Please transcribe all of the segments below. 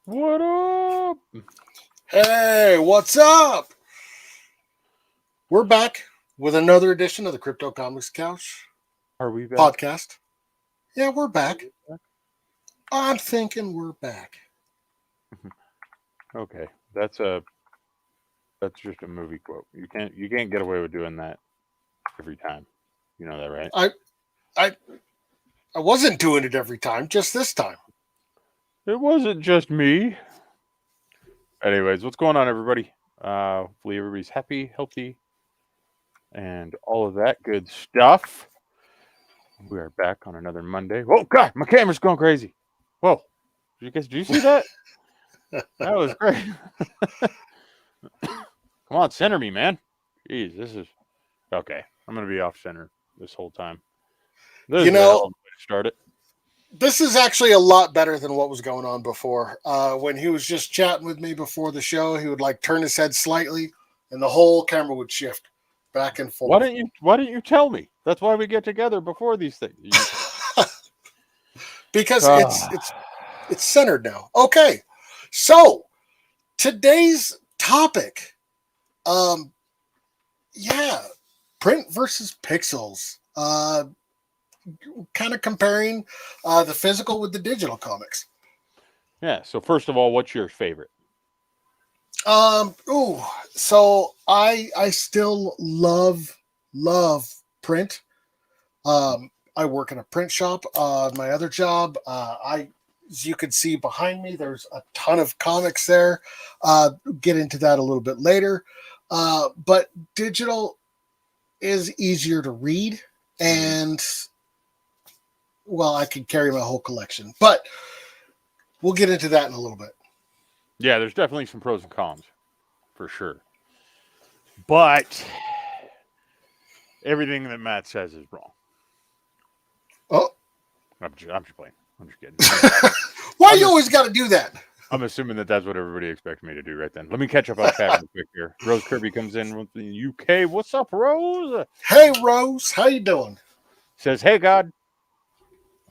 What up? Hey, what's up? We're back with another edition of the Crypto Comics Couch Are we back? podcast. Yeah, we're back. I'm thinking we're back. Okay, that's just a movie quote. You can't get away with doing that every time. You know that, right? I wasn't doing it every time, just this time. It wasn't just me. Anyways, what's going on, everybody? Hopefully everybody's happy, healthy, and all of that good stuff. We are back on another Monday. Oh God, my camera's going crazy. Whoa, did you see that? That was great. Come on, center me, man. Jeez, this is okay. I'm gonna be off center this whole time. This is a hell of a way to start it. This is actually a lot better than what was going on before. When he was just chatting with me before the show, he would like turn his head slightly, and the whole camera would shift back and forth. Why didn't you tell me? That's why we get together before these things. Because it's centered now. Okay, so today's topic, print versus pixels. Kind of comparing the physical with the digital comics. Yeah. So first of all, what's your favorite? So I still love print. I work in a print shop. My other job, as you can see behind me, there's a ton of comics there. Get into that a little bit later. But digital is easier to read, and well, I can carry my whole collection, but we'll get into that in a little bit. Yeah, there's definitely some pros and cons, for sure. But everything that Matt says is wrong. Oh, I'm just playing. I'm just kidding. Why you always got to do that? I'm assuming that's what everybody expects me to do right then. Let me catch up on chat real quick here. Rose Kirby comes in from the UK. What's up, Rose? Hey, Rose. How you doing? Says, hey, God.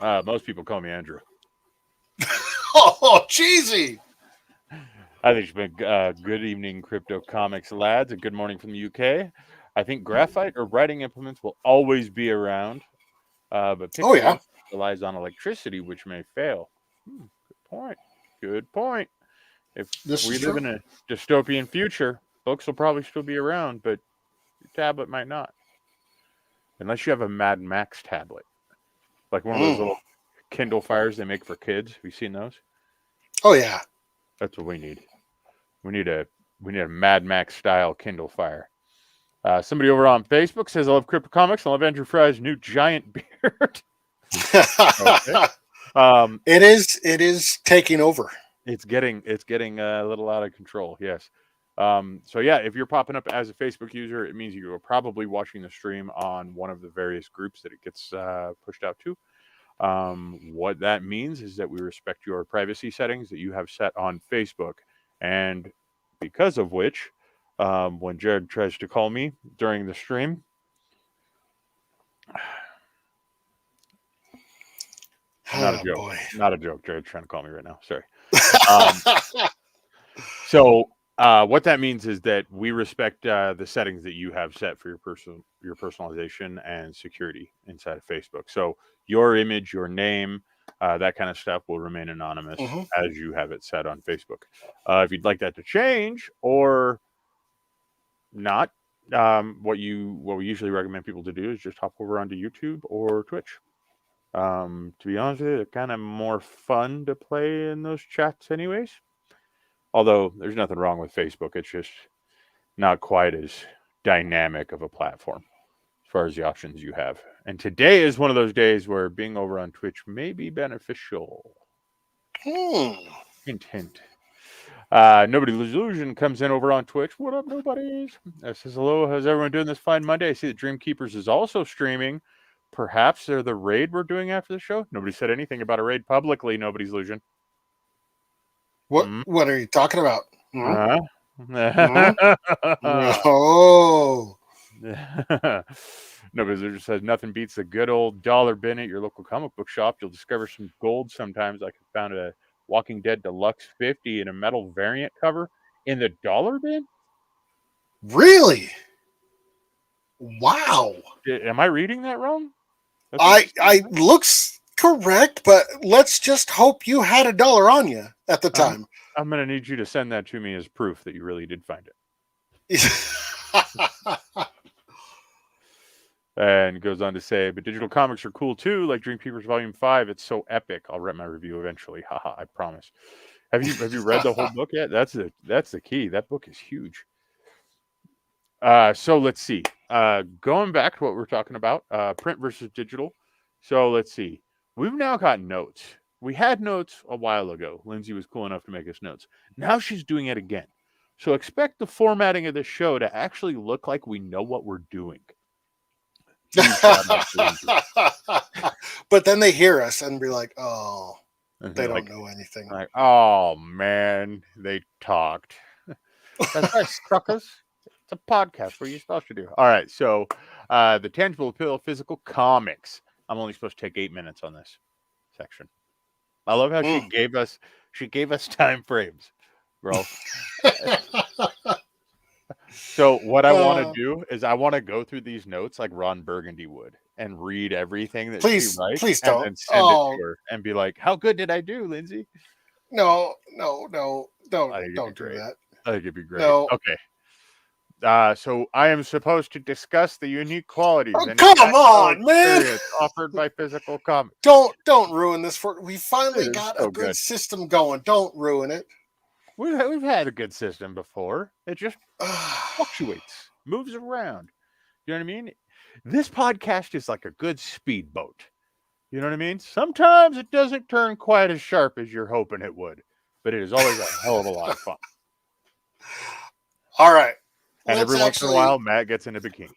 Most people call me Andrew. Oh, cheesy. I think it's been good evening, Crypto Comics lads, and good morning from the UK. I think graphite or writing implements will always be around, but pixel relies on electricity, which may fail. Good point. If we live in a dystopian future, books will probably still be around, but your tablet might not. Unless you have a Mad Max tablet. Like one of those little Kindle Fires they make for kids. Have you seen those? Oh, yeah. That's what we need. We need a Mad Max style Kindle Fire. Somebody over on Facebook says, I love Crypto Comics. I love Andrew Fry's new giant beard. Okay. It is taking over. It's getting a little out of control. Yes. So yeah, if you're popping up as a Facebook user, it means you are probably watching the stream on one of the various groups that it gets pushed out to. What that means is that we respect your privacy settings that you have set on Facebook, and because of which, when Jared tries to call me during the stream, not a joke. Boy. Not a joke. Jared's trying to call me right now. Sorry. So what that means is that we respect the settings that you have set for your personalization and security inside of Facebook. So your image, your name, that kind of stuff will remain anonymous as you have it set on Facebook. If you'd like that to change or not, what we usually recommend people to do is just hop over onto YouTube or Twitch. To be honest with you, they're kind of more fun to play in those chats anyways. Although there's nothing wrong with Facebook. It's just not quite as dynamic of a platform as far as the options you have. And today is one of those days where being over on Twitch may be beneficial. Hint, hint. Nobody Illusion comes in over on Twitch. What up, nobodies? Says hello. How's everyone doing this fine Monday? I see that Dream Keepers is also streaming. Perhaps they're the raid we're doing after the show. Nobody said anything about a raid publicly. Nobody's Illusion. What are you talking about? No. Nobody just says nothing beats the good old dollar bin at your local comic book shop. You'll discover some gold sometimes. I found a Walking Dead Deluxe 50 in a metal variant cover in the dollar bin. Really? Wow. Am I reading that wrong? I looks correct, but let's just hope you had $1 on you at the time. I'm going to need you to send that to me as proof that you really did find it. And goes on to say, but digital comics are cool too, like Dream Keepers Volume 5. It's so epic. I'll write my review eventually. Haha, I promise. Have you read the whole book yet? That's the key. That book is huge. So let's see. Going back to what we're talking about, print versus digital. So let's see. We've now got notes. We had notes a while ago. Lindsay was cool enough to make us notes. Now she's doing it again. So expect the formatting of the show to actually look like we know what we're doing. But then they hear us and be like, oh, they don't know anything. Like, oh, man, they talked. That's right, suckers. It's a podcast. What are you supposed to do? All right, so the tangible appeal of physical comics. I'm only supposed to take 8 minutes on this section. I love how she gave us time frames, bro. So what I want to do is I want to go through these notes like Ron Burgundy would and read everything that she writes. Please don't. And send it to her and be like, how good did I do, Lindsay? No, don't do that. I think it'd be great. No. Okay. So I am supposed to discuss the unique qualities. Oh, come on, man! Offered by physical comics. Don't ruin this for. We finally got a good system going. Don't ruin it. We've had a good system before. It just fluctuates, moves around. You know what I mean? This podcast is like a good speedboat. You know what I mean? Sometimes it doesn't turn quite as sharp as you're hoping it would, but it is always a hell of a lot of fun. All right. And every once in a while, Matt gets in a bikini.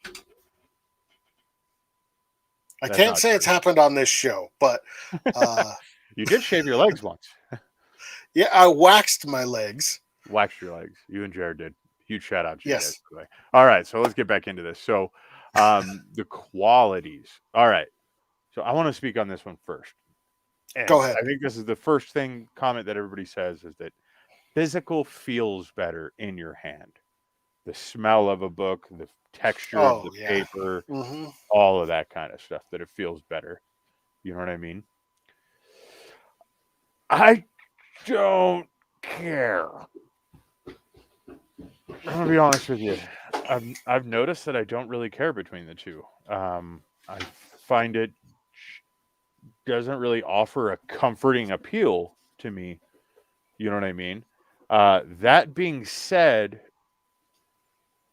I can't say it's happened on this show, but you did shave your legs once. Yeah, I waxed my legs. Waxed your legs. You and Jared did. Huge shout out to you guys. Yes. All right, so let's get back into this. So the qualities. All right. So I want to speak on this one first. And go ahead. I think this is the first comment that everybody says is that physical feels better in your hand. The smell of a book, the texture of the paper, all of that kind of stuff, that it feels better. You know what I mean? I don't care. I'm gonna be honest with you. I've noticed that I don't really care between the two. I find it doesn't really offer a comforting appeal to me. You know what I mean? That being said,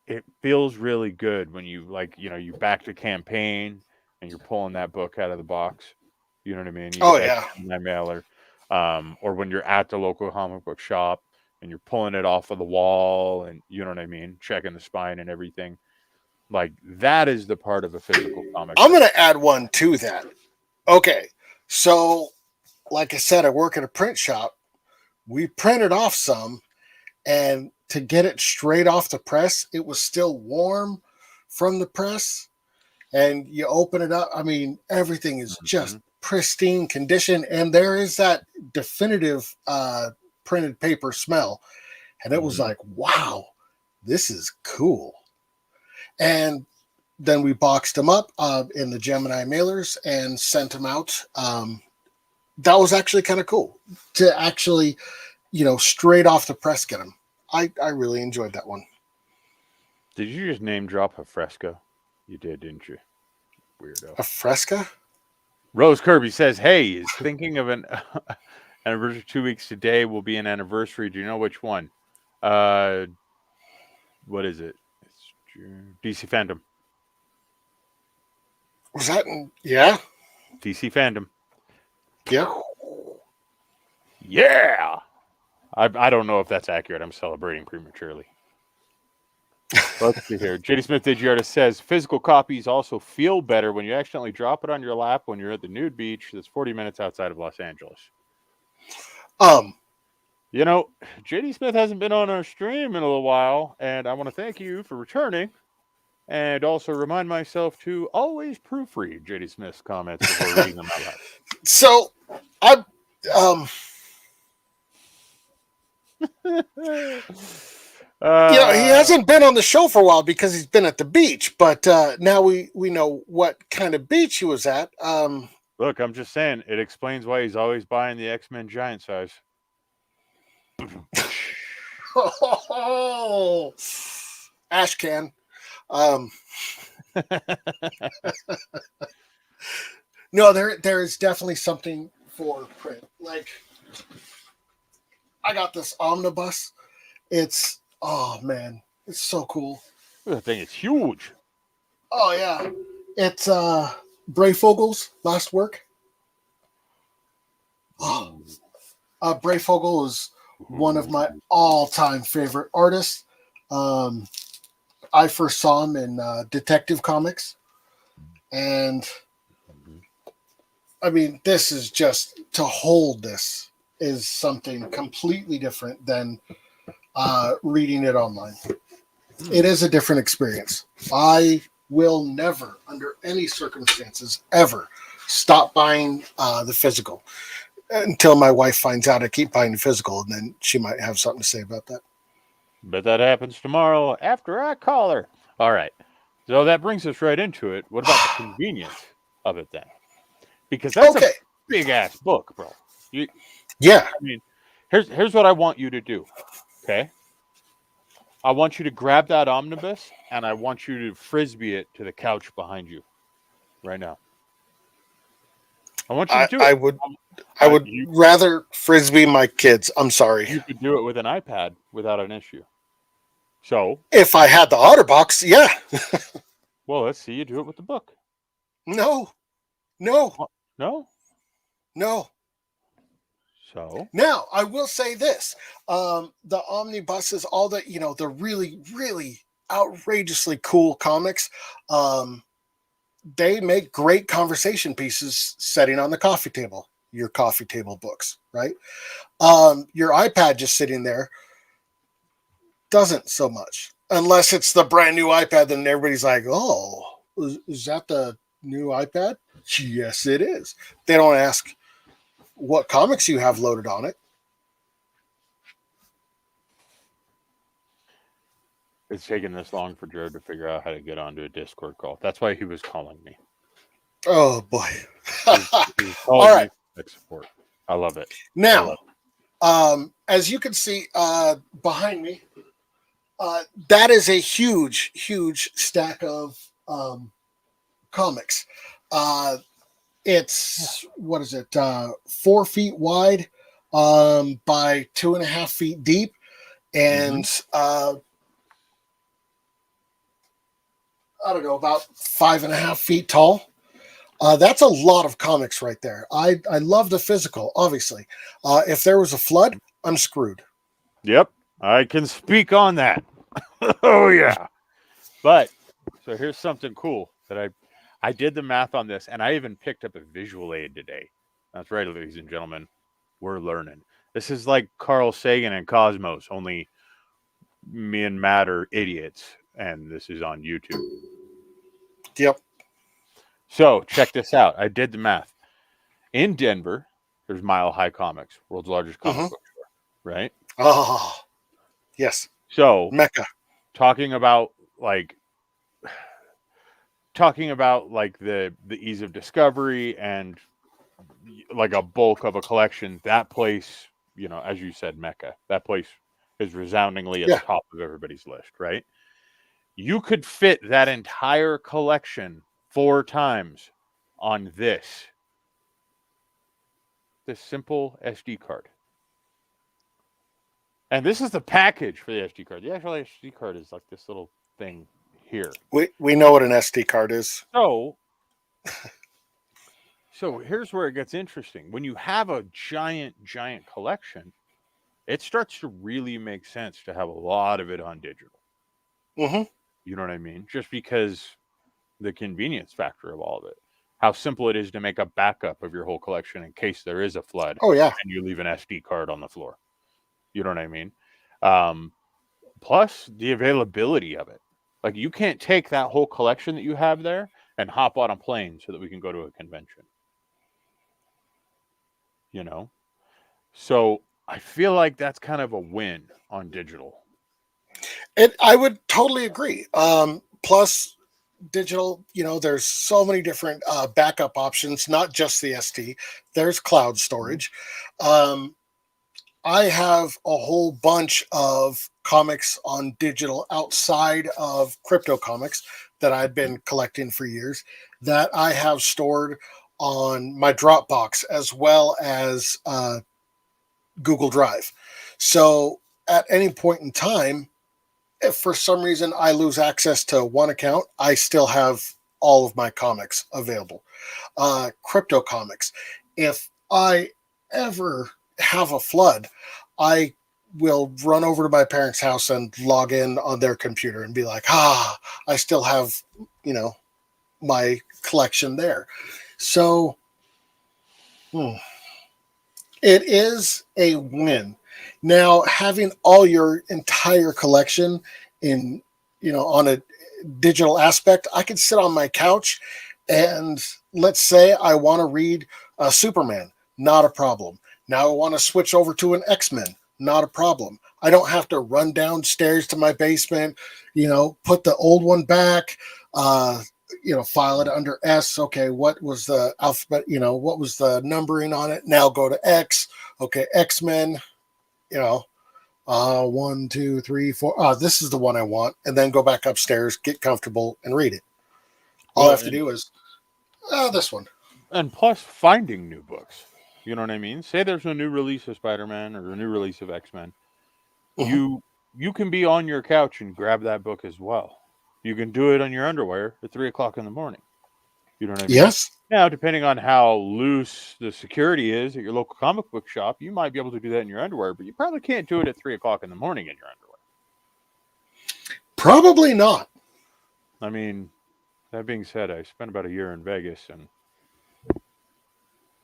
it feels really good when you you backed a campaign and you're pulling that book out of the box. You know what I mean? You get that Gemini mailer, or when you're at the local comic book shop and you're pulling it off of the wall, and you know what I mean, checking the spine and everything. Like that is the part of a physical comic. I'm going to add one to that. Okay, so like I said, I work at a print shop. We printed off some, and to get it straight off the press, it was still warm from the press. And you open it up. I mean, everything is just pristine condition. And there is that definitive printed paper smell. And it was like, wow, this is cool. And then we boxed them up in the Gemini mailers and sent them out. That was actually kind of cool to actually, straight off the press get them. I really enjoyed that one. Did you just name drop a Fresco? You did, didn't you? Weirdo. A Fresca? Rose Kirby says, hey, is thinking of an anniversary 2 weeks today will be an anniversary. Do you know which one? What is it? It's DC Fandom. Was that yeah? DC Fandom. Yeah. Yeah. I don't know if that's accurate. I'm celebrating prematurely. Let's see here. JD Smith Digiartist says physical copies also feel better when you accidentally drop it on your lap when you're at the nude beach that's 40 minutes outside of Los Angeles. JD Smith hasn't been on our stream in a little while, and I want to thank you for returning, and also remind myself to always proofread JD Smith's comments before reading them out loud. So, he hasn't been on the show for a while because he's been at the beach, but now we know what kind of beach he was at. Look, I'm just saying, it explains why he's always buying the X-Men giant size. Oh, ash can. No, there is definitely something for print. Like, I got this omnibus. It's it's so cool. That thing is huge. Oh yeah, it's Breyfogle's last work. Oh, Breyfogle is one of my all-time favorite artists. I first saw him in Detective Comics, and I mean, this is just to hold this is something completely different than reading it online. It is a different experience. I will never, under any circumstances, ever stop buying the physical until my wife finds out I keep buying the physical, and then she might have something to say about that. But that happens tomorrow after I call her. All right. So that brings us right into it. What about the convenience of it then? Because that's a big-ass book, bro. Yeah. I mean, here's what I want you to do, okay? I want you to grab that omnibus, and I want you to frisbee it to the couch behind you right now. I want you to do it. I would rather frisbee my kids. I'm sorry. You could do it with an iPad without an issue. So if I had the OtterBox, yeah. Well, let's see you do it with the book. No. So now I will say this: the omnibuses, all the the really, really outrageously cool comics. They make great conversation pieces sitting on the coffee table. Your coffee table books, right? Your iPad just sitting there doesn't so much, unless it's the brand new iPad. Then everybody's like, "Oh, is that the new iPad?" Yes, it is. They don't ask what comics you have loaded on it. It's taken this long for Jared to figure out how to get onto a Discord call. That's why he was calling me. Oh boy! He's all right. Support. I love it. Now, as you can see behind me, that is a huge, huge stack of comics. It's what is it? 4 feet wide by 2.5 feet deep, and I don't know, about 5.5 feet tall. That's a lot of comics right there. I love the physical, obviously. If there was a flood, I'm screwed. Yep, I can speak on that. Oh yeah. But so here's something cool that I did the math on this, and I even picked up a visual aid today. That's right, ladies and gentlemen, we're learning. This is like Carl Sagan and Cosmos, only me and Matt are idiots, and this is on YouTube. Yep. So check this out. I did the math. In Denver, there's Mile High Comics, world's largest comic book store, right? Oh, yes. So Mecca. talking about like the ease of discovery and like a bulk of a collection, that place, as you said, Mecca, that place is resoundingly at the top of everybody's list, right? You could fit that entire collection 4 times on this simple SD card. And this is the package for the SD card. The actual SD card is like this little thing here. We know what an SD card is. So here's where it gets interesting. When you have a giant collection, it starts to really make sense to have a lot of it on digital. Mm-hmm. You know what I mean? Just because the convenience factor of all of it. How simple it is to make a backup of your whole collection in case there is a flood. Oh, yeah. And you leave an SD card on the floor. You know what I mean? Plus the availability of it. Like you can't take that whole collection that you have there and hop on a plane so that we can go to a convention. So I feel like that's kind of a win on digital. I would totally agree. Plus digital, there's so many different backup options, not just the SD. There's cloud storage. I have a whole bunch of comics on digital outside of crypto comics that I've been collecting for years that I have stored on my Dropbox as well as Google Drive. So at any point in time, if for some reason I lose access to one account, I still have all of my comics available. Crypto comics. If I ever have a flood, I will run over to my parents' house and log in on their computer and be like, I still have, my collection there. So it is a win. Now, having all your entire collection in, on a digital aspect, I could sit on my couch and let's say I want to read Superman, not a problem. Now I want to switch over to an X-Men, not a problem. I don't have to run downstairs to my basement, put the old one back, file it under S. Okay, what was the alphabet? What was the numbering on it? Now go to X. Okay, X-Men. 1, 2, 3, 4. This is the one I want, and then go back upstairs, get comfortable, and read it. All I have to do is this one. And plus, finding new books. You know what I mean? Say there's a new release of Spider-Man or a new release of X-Men. Mm-hmm. You can be on your couch and grab that book as well. You can do it on your underwear at 3:00 in the morning. You know what I mean? Yes. Now, depending on how loose the security is at your local comic book shop, you might be able to do that in your underwear, but you probably can't do it at 3:00 in the morning in your underwear. Probably not. I mean, that being said, I spent about a year in Vegas, and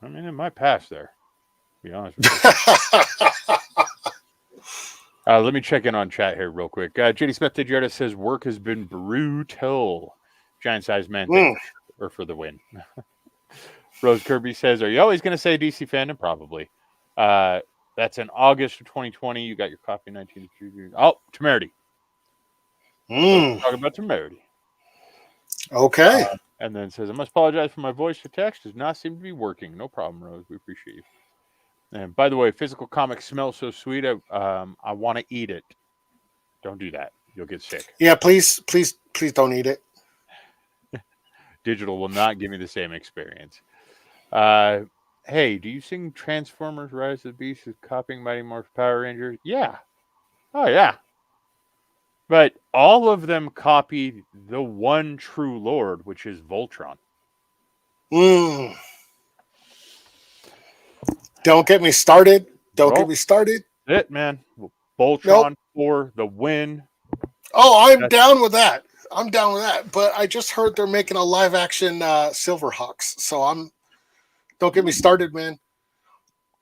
it might pass there. To be honest with you. Let me check in on chat here real quick. JD Smith Digita says work has been brutal. Giant size man or for the win. Rose Kirby says, "Are you always going to say DC fandom? Probably." That's in August of 2020. You got your copy 19. Oh, Temerity. Talk about Temerity. Okay. And then says, "I must apologize for my voice to text. Does not seem to be working. No problem, Rose. We appreciate you." And by the way, physical comics smell so sweet. I want to eat it. Don't do that. You'll get sick. Yeah, please don't eat it. Digital will not give me the same experience. Hey, do you sing Transformers Rise of the Beast is copying Mighty Morphin Power Rangers? Yeah. Oh, yeah. But all of them copy the one true Lord, which is Voltron. Mm. Don't get me started. Don't get me started. It, man. Voltron Nope. for the win. Oh, I'm down with that. I'm down with that. But I just heard they're making a live action Silverhawks. So don't get me started, man.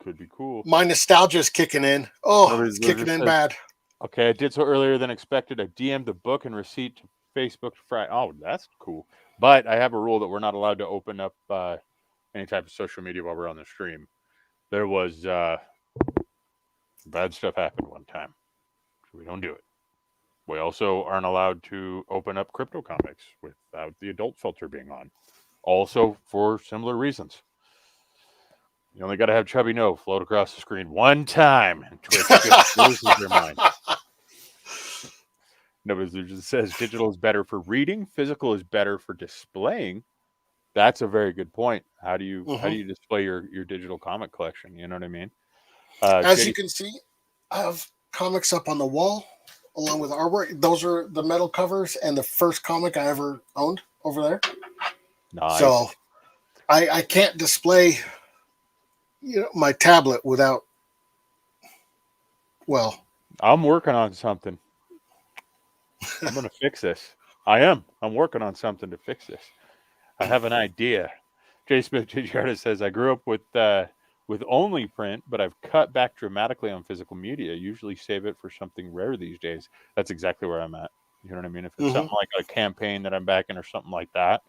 Could be cool. My nostalgia is kicking in. Oh, it's kicking in bad. Okay, I did so earlier than expected. I DM'd the book and receipt to Facebook Friday. Oh, that's cool. But I have a rule that we're not allowed to open up any type of social media while we're on the stream. There was bad stuff happened one time. So we don't do it. We also aren't allowed to open up crypto comics without the adult filter being on. Also for similar reasons. You only got to have Chubby No float across the screen one time, and Twitch just loses their mind. Nobody just says digital is better for reading, physical is better for displaying. That's a very good point. How do you display your digital comic collection? You know what I mean? As you can see, I have comics up on the wall along with artwork. Those are the metal covers and the first comic I ever owned over there. Nice. So I can't display my tablet without. Well, I'm working on something. I'm going to fix this. I'm working on something to fix this. I have an idea. J. Smith Gigiardo says, I grew up with only print, but I've cut back dramatically on physical media. Usually save it for something rare these days. That's exactly where I'm at. You know what I mean? If it's something like a campaign that I'm backing or something like that,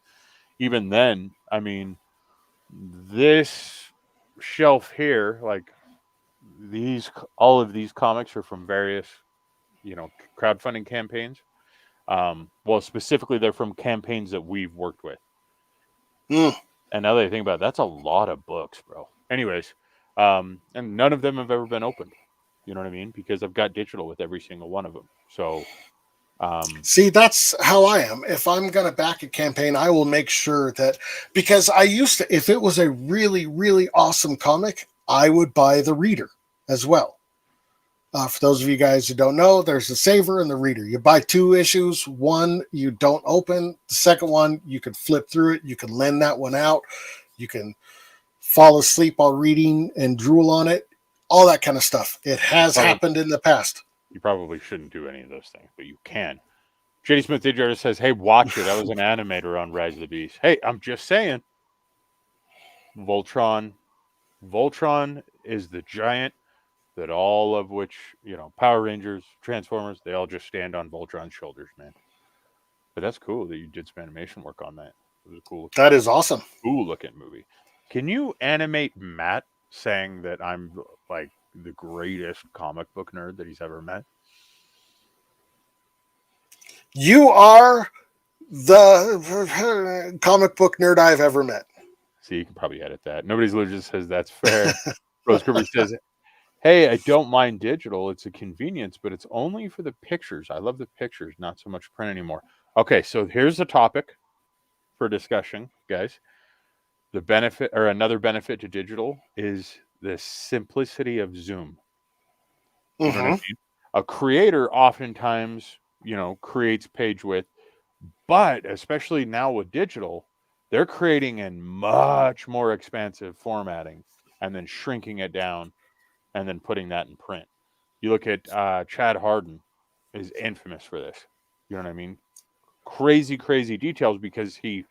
even then, I mean, this shelf here, like all of these comics are from various, crowdfunding campaigns. Well, specifically, they're from campaigns that we've worked with. And now that I think about it, that's a lot of books, bro. Anyways, and none of them have ever been opened. You know what I mean? Because I've got digital with every single one of them. So, see, that's how I am. If I'm going to back a campaign, I will make sure that, because I used to, if it was a really, really awesome comic, I would buy the reader as well. For those of you guys who don't know, there's the saver and the reader. You buy 2 issues. One you don't open. The second one, you can flip through it. You can lend that one out. You can fall asleep while reading and drool on it. All that kind of stuff. It has happened in the past. You probably shouldn't do any of those things, but you can. JD Smith Digital says, hey, watch it. I was an animator on Rise of the Beast. Hey, I'm just saying. Voltron is the giant that all of which, Power Rangers, Transformers, they all just stand on Voltron's shoulders, man. But that's cool that you did some animation work on that. It was a cool. That is awesome. Cool looking movie. Can you animate Matt saying that I'm like the greatest comic book nerd that he's ever met? You are the comic book nerd I've ever met. See, you can probably edit that. Nobody's Allergic says that's fair. Rose Kirby says, hey, I don't mind digital. It's a convenience, but it's only for the pictures. I love the pictures, not so much print anymore. Okay, so here's a topic for discussion, guys. The benefit, or another benefit to digital, is the simplicity of Zoom. You know what I mean? A creator oftentimes, creates page width, but especially now with digital, they're creating in much more expansive formatting and then shrinking it down and then putting that in print. You look at Chad Harden is infamous for this. You know what I mean? Crazy details because he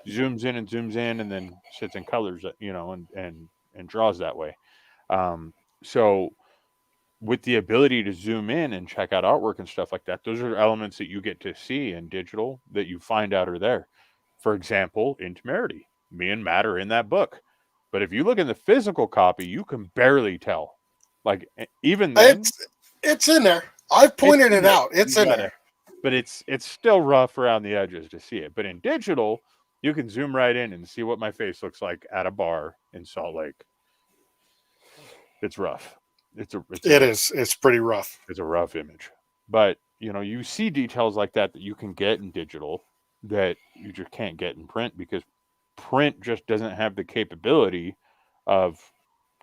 zooms in and then sits in colors, and draws that way. So with the ability to zoom in and check out artwork and stuff like that, those are elements that you get to see in digital that you find out are there. For example, in Temerity, me and Matt are in that book. But if you look in the physical copy, you can barely tell. Like, even then, it's in there. I've pointed it out. It's in there. But it's still rough around the edges to see it. But in digital, you can zoom right in and see what my face looks like at a bar in Salt Lake. It's rough. It's pretty rough. It's a rough image. But, you see details like that you can get in digital that you just can't get in print because print just doesn't have the capability of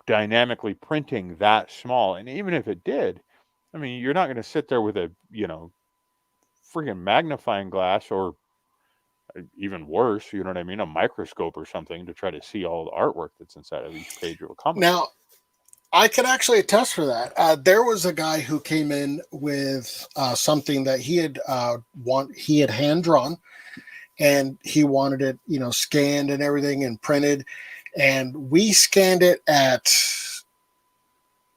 dynamically printing that small. And even if it did, I mean, you're not going to sit there with a, freaking magnifying glass, or even worse, you know what I mean, a microscope or something to try to see all the artwork that's inside of each page of a comic. Now, I can actually attest for that. There was a guy who came in with something that he had hand drawn, and he wanted it, scanned and everything and printed. And we scanned it at,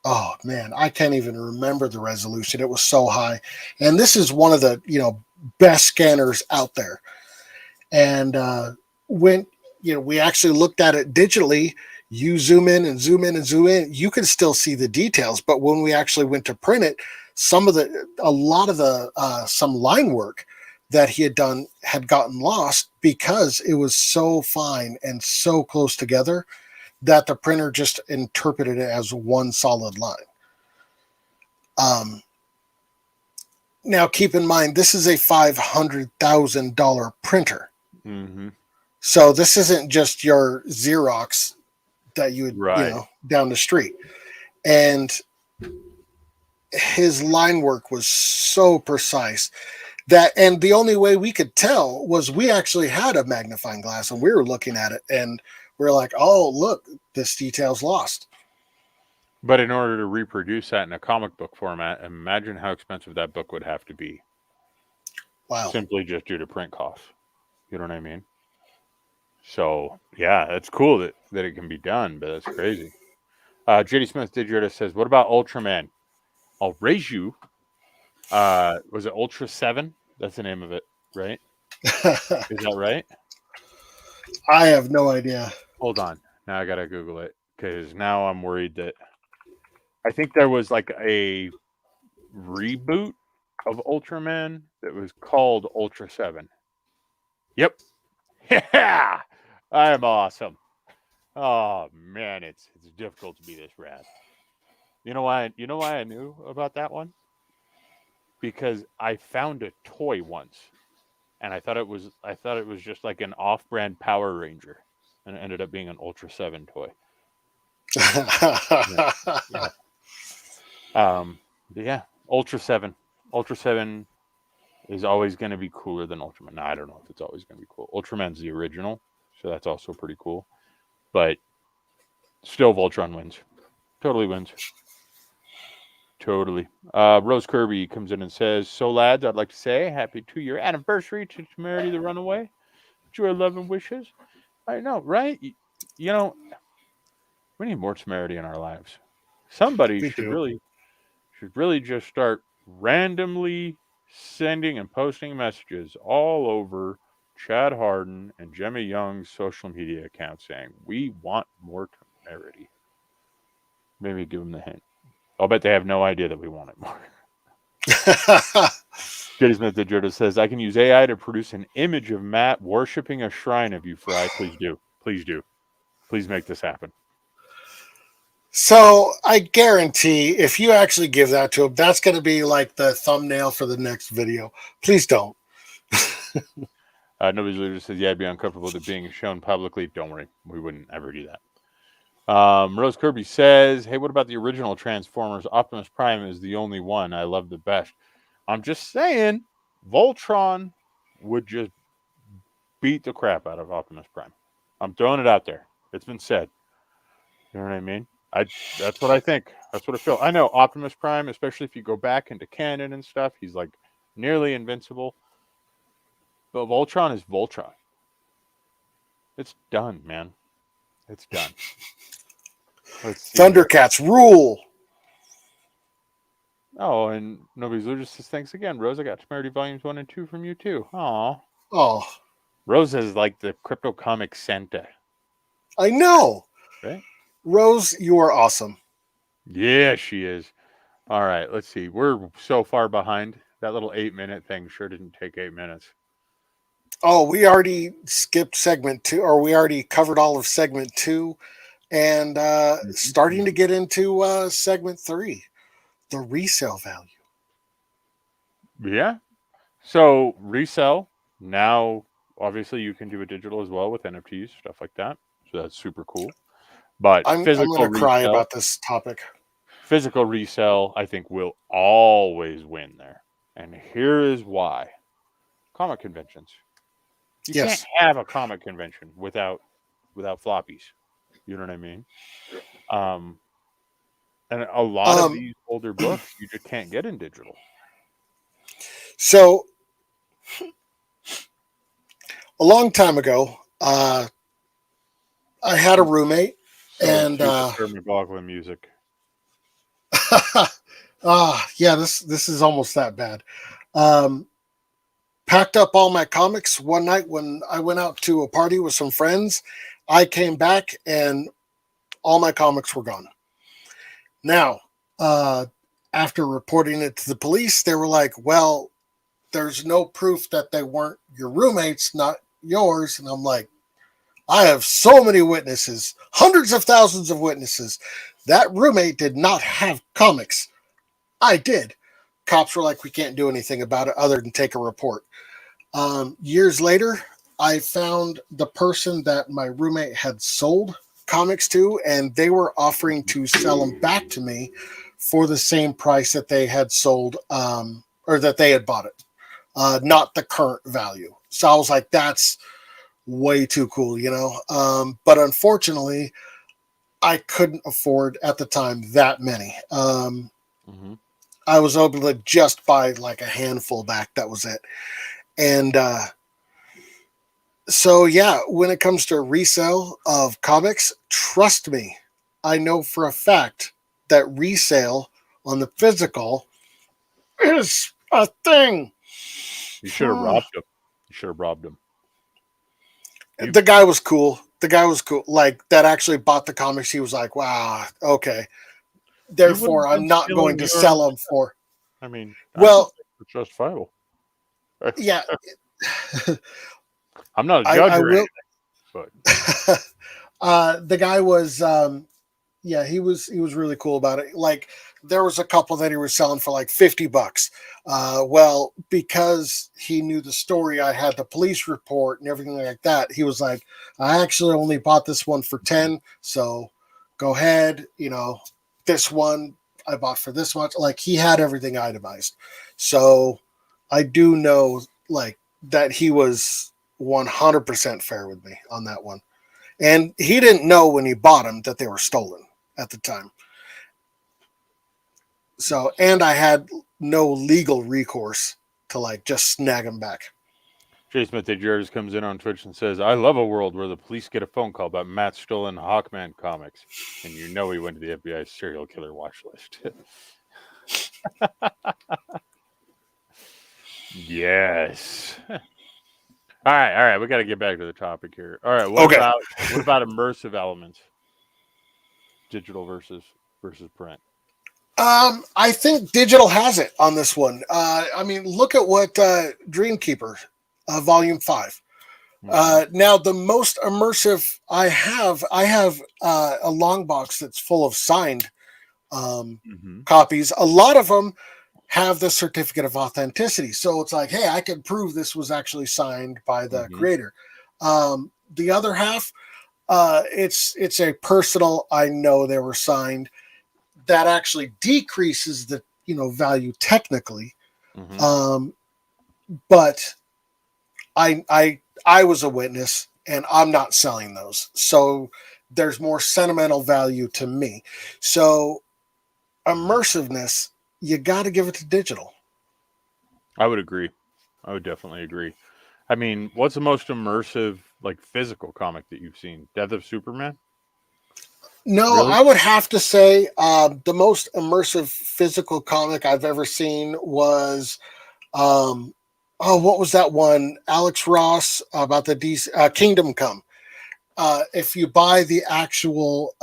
oh man, I can't even remember the resolution. It was so high. And this is one of the, best scanners out there. And when, we actually looked at it digitally, you zoom in and zoom in and zoom in, you can still see the details. But when we actually went to print it, some line work that he had done had gotten lost because it was so fine and so close together that the printer just interpreted it as one solid line. Now, keep in mind, this is a $500,000 printer. Mm-hmm. So this isn't just your Xerox that you would, down the street. And his line work was so precise and the only way we could tell was we actually had a magnifying glass and we were looking at it and we we're like, oh, look, this detail's lost. But in order to reproduce that in a comic book format, imagine how expensive that book would have to be. Wow. Simply just due to print costs. You know what I mean? So, yeah, it's cool that it can be done, but that's crazy. JD Smith Digita says, what about Ultraman? I'll raise you. Was it Ultra 7? That's the name of it, right? Is that right? I have no idea. Hold on. Now I got to Google it because now I'm worried that I think there was like a reboot of Ultraman that was called Ultra 7. Yep. Yeah. I am awesome. Oh man, it's difficult to be this rad. You know why I knew about that one? Because I found a toy once and I thought it was just like an off-brand Power Ranger and it ended up being an Ultra 7 toy. Yeah. Ultra 7. Ultra 7 is always going to be cooler than Ultraman. No, I don't know if it's always going to be cool. Ultraman's the original, so that's also pretty cool. But still, Voltron wins. Totally wins. Totally. Rose Kirby comes in and says, so lads, I'd like to say happy 2-year anniversary to Temerity the Runaway. Joy, love, and wishes. I know, right? We need more Temerity in our lives. Somebody should really just start randomly sending and posting messages all over Chad Harden and Gemma Young's social media accounts saying, we want more Temerity. Maybe give them the hint. I'll bet they have no idea that we want it more. J.D. Smith Digita says, I can use AI to produce an image of Matt worshipping a shrine of you, Fry. Please do. Please do. Please make this happen. So I guarantee if you actually give that to him, that's going to be like the thumbnail for the next video. Please don't. Nobody's leader says, yeah, I'd be uncomfortable with it being shown publicly. Don't worry. We wouldn't ever do that. Rose Kirby says, hey, what about the original Transformers? Optimus Prime is the only one I love the best. I'm just saying, Voltron would just beat the crap out of Optimus Prime. I'm throwing it out there. It's been said. You know what I mean? That's what I think. That's what I feel. I know Optimus Prime, especially if you go back into canon and stuff, he's like nearly invincible. But Voltron is Voltron. It's done, man. It's done. Thundercats rule. Oh, and Nobody's Loser says, thanks again, Rose. I got Temerity Volumes 1 and 2 from you, too. Aw. Oh. Rose is like the crypto comic Santa. I know. Right? Rose, you are awesome. Yeah, she is. All right, let's see. We're so far behind. That little 8-minute thing sure didn't take 8 minutes. Oh, we already skipped segment 2, or we already covered all of segment 2, and starting to get into segment 3, the resale value. Yeah. So resell, now obviously you can do a digital as well with NFTs, stuff like that. So that's super cool. But I'm going to cry about this topic. Physical resale, I think, will always win there. And here is why. comic conventions. You Yes. can't have a comic convention without floppies. You know what I mean? And a lot of these older books you just can't get in digital. So a long time ago, I had a roommate, and Sir McLaughlin music. yeah, this is almost that bad. Packed up all my comics one night when I went out to a party with some friends. I came back and all my comics were gone. Now, after reporting it to the police, they were like, well, there's no proof that they weren't your roommates, not yours. And I'm like, I have so many witnesses, hundreds of thousands of witnesses. That roommate did not have comics. I did. Cops were like, we can't do anything about it other than take a report. Years later, I found the person that my roommate had sold comics to, and they were offering to sell them back to me for the same price that they had sold, or that they had bought it, not the current value. So I was like, that's way too cool, you know? But unfortunately, I couldn't afford at the time that many. I was able to just buy like a handful back. That was it. And so, yeah, when it comes to resale of comics, trust me, I know for a fact that resale on the physical is a thing. You should have robbed him. You should have robbed him. The guy was cool. The guy was cool. Like, that actually bought the comics. He was like, wow, okay. Therefore, I'm not going to sell them for. I mean, well, it's justifiable. Yeah. I'm not a judge or anything, but the guy was yeah, he was really cool about it. Like, there was a couple that he was selling for like $50. Well, because he knew the story, I had the police report and everything like that. He was like, I actually only bought this one for 10, so go ahead. You know, this one I bought for this much. Like, he had everything itemized. So I do know, like, that he was 100% fair with me on that one. And he didn't know when he bought them that they were stolen at the time. So, and I had no legal recourse to like just snag them back. Jay Smith Jarvis comes in on Twitch and says, I love a world where the police get a phone call about Matt stolen Hawkman comics. And you know he went to the FBI serial killer watch list. Yes. All right. We got to get back to the topic here. All right. What about immersive elements? Digital versus print. I think digital has it on this one. I mean, look at what Dreamkeeper, Volume 5. Now, the most immersive I have a long box that's full of signed copies. A lot of them have the certificate of authenticity. So it's like, hey, I can prove this was actually signed by the creator. The other half, it's a personal, I know they were signed. That actually decreases the value technically. But I was a witness and I'm not selling those. So there's more sentimental value to me. So immersiveness, you got to give it to digital. I would agree. I would definitely agree. I mean, what's the most immersive, like, physical comic that you've seen? Death of Superman? No, really? I would have to say the most immersive physical comic I've ever seen was, what was that one? Alex Ross about the DC, Kingdom Come. If you buy the actual,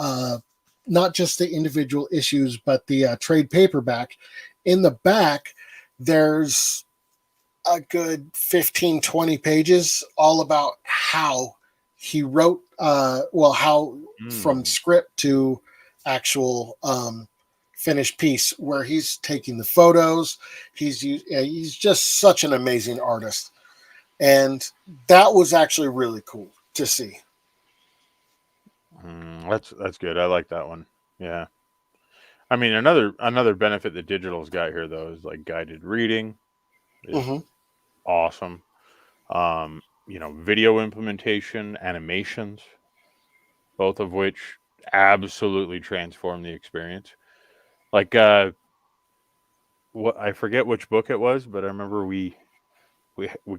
not just the individual issues, but the trade paperback, in the back, there's a good 15, 20 pages all about how he wrote, from script to actual finished piece, where he's taking the photos. He's just such an amazing artist. And that was actually really cool to see. That's good. I like that one. Yeah. I mean, another benefit that digital's got here, though, is like guided reading. Awesome. Video implementation, animations, both of which absolutely transform the experience. Like, what I forget which book it was, but I remember we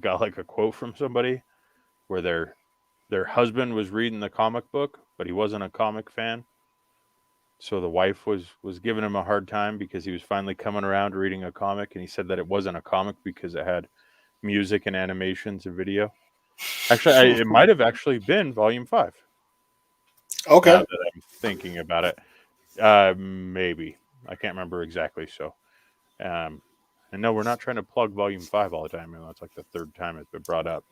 got like a quote from somebody where their husband was reading the comic book, but he wasn't a comic fan. So the wife was giving him a hard time because he was finally coming around to reading a comic, and he said that it wasn't a comic because it had music and animations and video. Actually, it might have actually been Volume 5. Okay. Now that I'm thinking about it, maybe I can't remember exactly. So, and no, we're not trying to plug Volume 5 all the time. That's like the third time it's been brought up,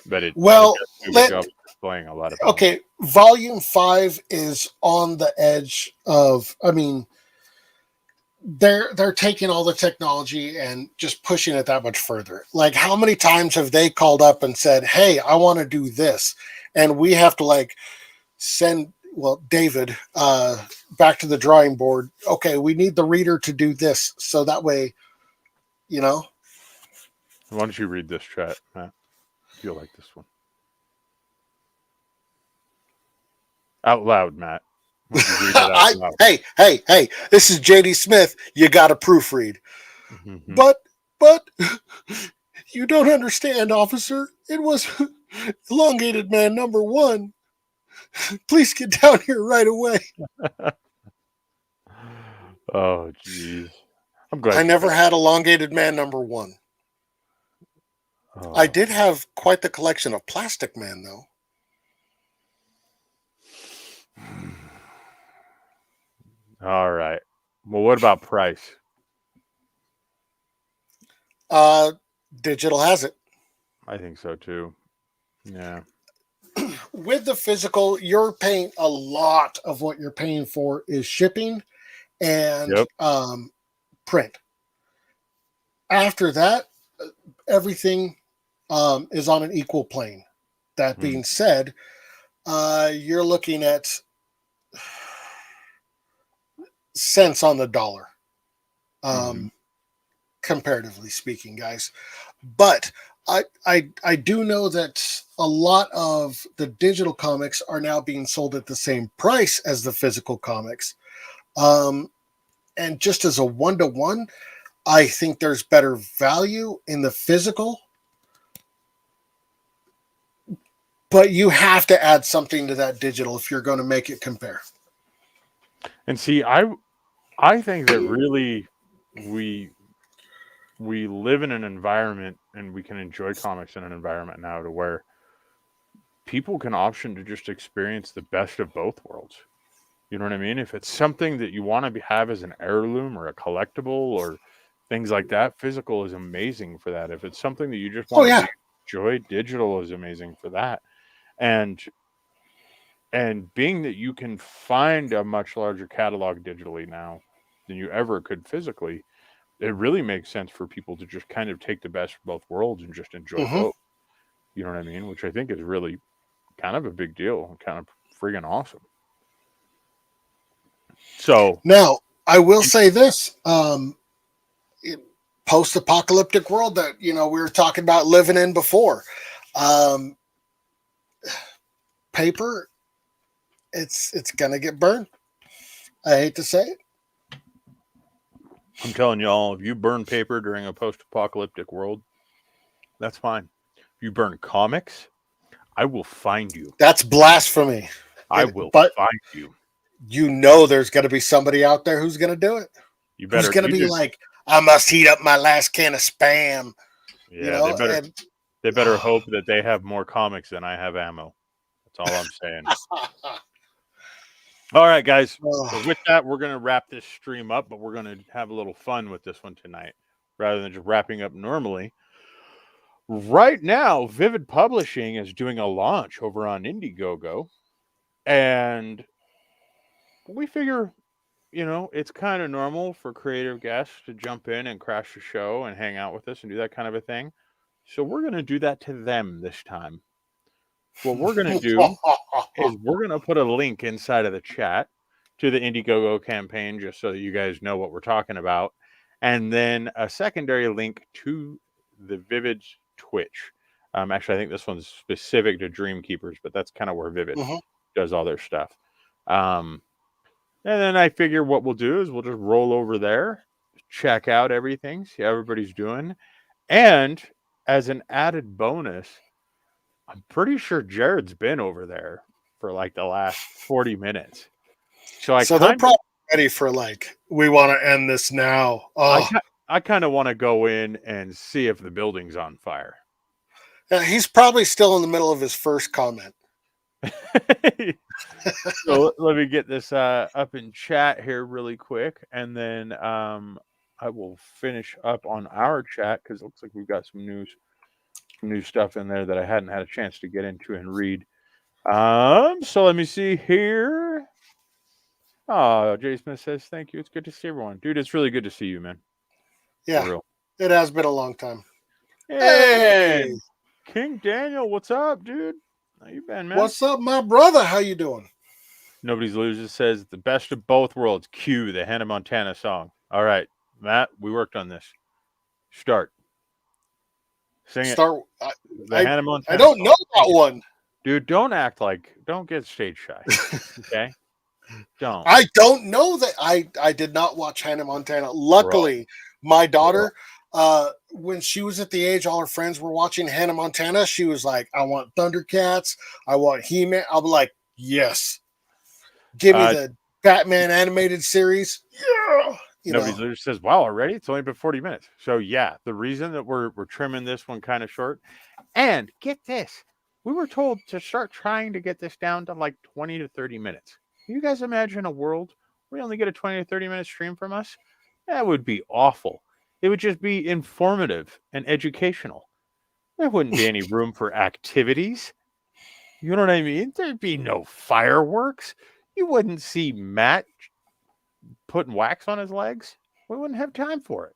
but it Well, does do a good job explaining a lot about. Okay, Volume 5 is on the edge of. I mean, they're taking all the technology and just pushing it that much further. Like, how many times have they called up and said, "Hey, I want to do this," and we have to like send David back to the drawing board. Okay, we need the reader to do this, so that way, you know. Why don't you read this, chat, Matt? You'll like this one. Out loud, Matt. Read it out loud. Hey! This is JD Smith. You got to proofread. Mm-hmm. But you don't understand, officer. It was elongated man number 1. Please get down here right away. Oh, jeez. I'm glad I never had elongated man number 1. Oh. I did have quite the collection of Plastic Man, though. All right. Well, what about price? Digital has it. I think so too. Yeah. With the physical, you're paying a lot of what you're paying for is shipping and print. After that, everything is on an equal plane. That being said, you're looking at cents on the dollar, comparatively speaking, guys. But I do know that a lot of the digital comics are now being sold at the same price as the physical comics. And just as a 1-to-1, I think there's better value in the physical. But you have to add something to that digital if you're going to make it compare. And see, I think that really we live in an environment and we can enjoy comics in an environment now to where people can option to just experience the best of both worlds. You know what I mean? If it's something that you want to have as an heirloom or a collectible or things like that, physical is amazing for that. If it's something that you just want to enjoy, digital is amazing for that. And being that you can find a much larger catalog digitally now than you ever could physically, it really makes sense for people to just kind of take the best of both worlds and just enjoy both. You know what I mean? Which I think is really kind of a big deal and kind of friggin' awesome. So now I will say this, post-apocalyptic world that, we were talking about living in before, paper, it's going to get burned. I hate to say it. I'm telling y'all, if you burn paper during a post-apocalyptic world, that's fine. If you burn comics, I will find you. That's blasphemy. I will find you. There's going to be somebody out there who's going to do it. You better. Who's going to be like, I must heat up my last can of Spam. Yeah, they better hope that they have more comics than I have ammo. That's all I'm saying. All right, guys. So with that, we're going to wrap this stream up, but we're going to have a little fun with this one tonight rather than just wrapping up normally. Right now, Vivid Publishing is doing a launch over on Indiegogo, and we figure, it's kind of normal for creative guests to jump in and crash the show and hang out with us and do that kind of a thing. So we're going to do that to them this time. What we're going to do is we're going to put a link inside of the chat to the Indiegogo campaign just so that you guys know what we're talking about. And then a secondary link to the Vivid's Twitch. Actually, I think this one's specific to Dream Keepers, but that's kind of where Vivid does all their stuff. And then I figure what we'll do is we'll just roll over there, check out everything, see how everybody's doing. And as an added bonus, I'm pretty sure Jared's been over there for like the last 40 minutes. So they're probably ready for like, we want to end this now. Oh. I kind of want to go in and see if the building's on fire. He's probably still in the middle of his first comment. So let me get this up in chat here really quick, and then I will finish up on our chat because it looks like we've got some new stuff in there that I hadn't had a chance to get into and read. So let me see here. Oh, Jay Smith says thank you. It's good to see everyone, dude. It's really good to see you, man. Yeah, it has been a long time. Hey, King Daniel, what's up, dude? How you been, man? What's up, my brother? How you doing? Nobody's Losers says the best of both worlds. Cue the Hannah Montana song. All right, Matt, we worked on this. Start. Sing it. Hannah Montana. I don't know that one. Dude, don't get stage shy. Okay? Don't. I don't know that. I did not watch Hannah Montana. Luckily, my daughter, when she was at the age all her friends were watching Hannah Montana, she was like, I want Thundercats. I want He-Man. I'll be like, yes. Give me the Batman animated series. Yeah. Nobody says, wow, already? It's only been 40 minutes. So, yeah, the reason that we're trimming this one kind of short. And get this. We were told to start trying to get this down to like 20 to 30 minutes. Can you guys imagine a world where we only get a 20 to 30 minute stream from us? That would be awful. It would just be informative and educational. There wouldn't be any room for activities. You know what I mean? There'd be no fireworks. You wouldn't see Matt putting wax on his legs. We wouldn't have time for it.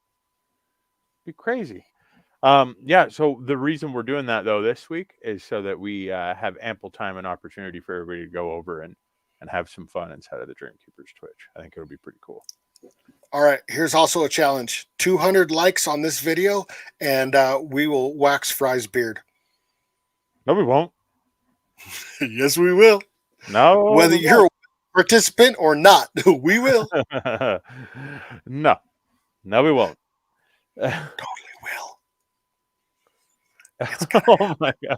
It'd be crazy. So the reason we're doing that, though, this week is so that we have ample time and opportunity for everybody to go over and have some fun inside of the Dream Keepers Twitch. I think it'll be pretty cool. All right, here's also a challenge. 200 likes on this video, and we will wax Fry's beard. No, we won't. Yes, we will. No. Whether you're a participant or not, we will. No, we won't. Totally will. Oh my God.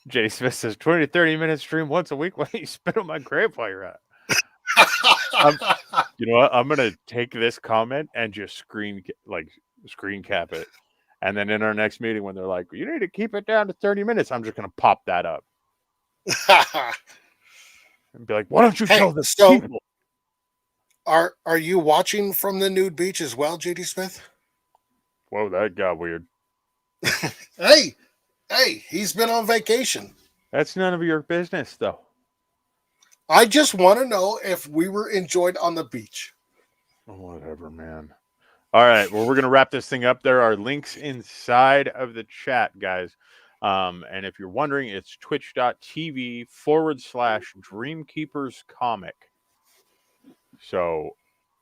Jay Smith says 20 to 30 minute stream once a week. Why don't you spit on my grave while you're at? You know what? I'm gonna take this comment and just screen cap it, and then in our next meeting when they're like, "You need to keep it down to 30 minutes," I'm just gonna pop that up and be like, "Why don't you tell this people?" Are you watching from the nude beach as well, JD Smith? Whoa, that got weird. Hey, he's been on vacation. That's none of your business, though. I just want to know if we were enjoyed on the beach. Whatever, man. All right. Well, we're going to wrap this thing up. There are links inside of the chat, guys. And if you're wondering, it's twitch.tv/DreamKeepersComic. So,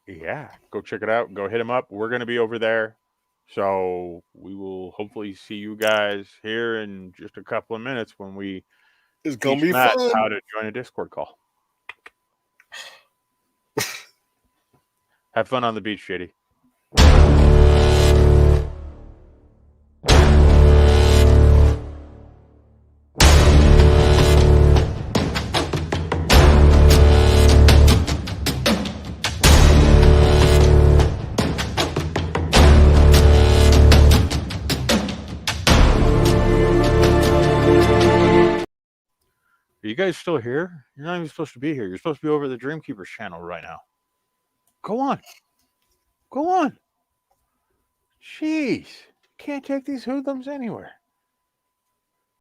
yeah, go check it out. Go hit them up. We're going to be over there. So we will hopefully see you guys here in just a couple of minutes when we it's going to be fun. How to join a Discord call. Have fun on the beach, JD. Are you guys still here? You're not even supposed to be here. You're supposed to be over the Dream Keepers channel right now. Go on. Jeez. Can't take these hoodlums anywhere.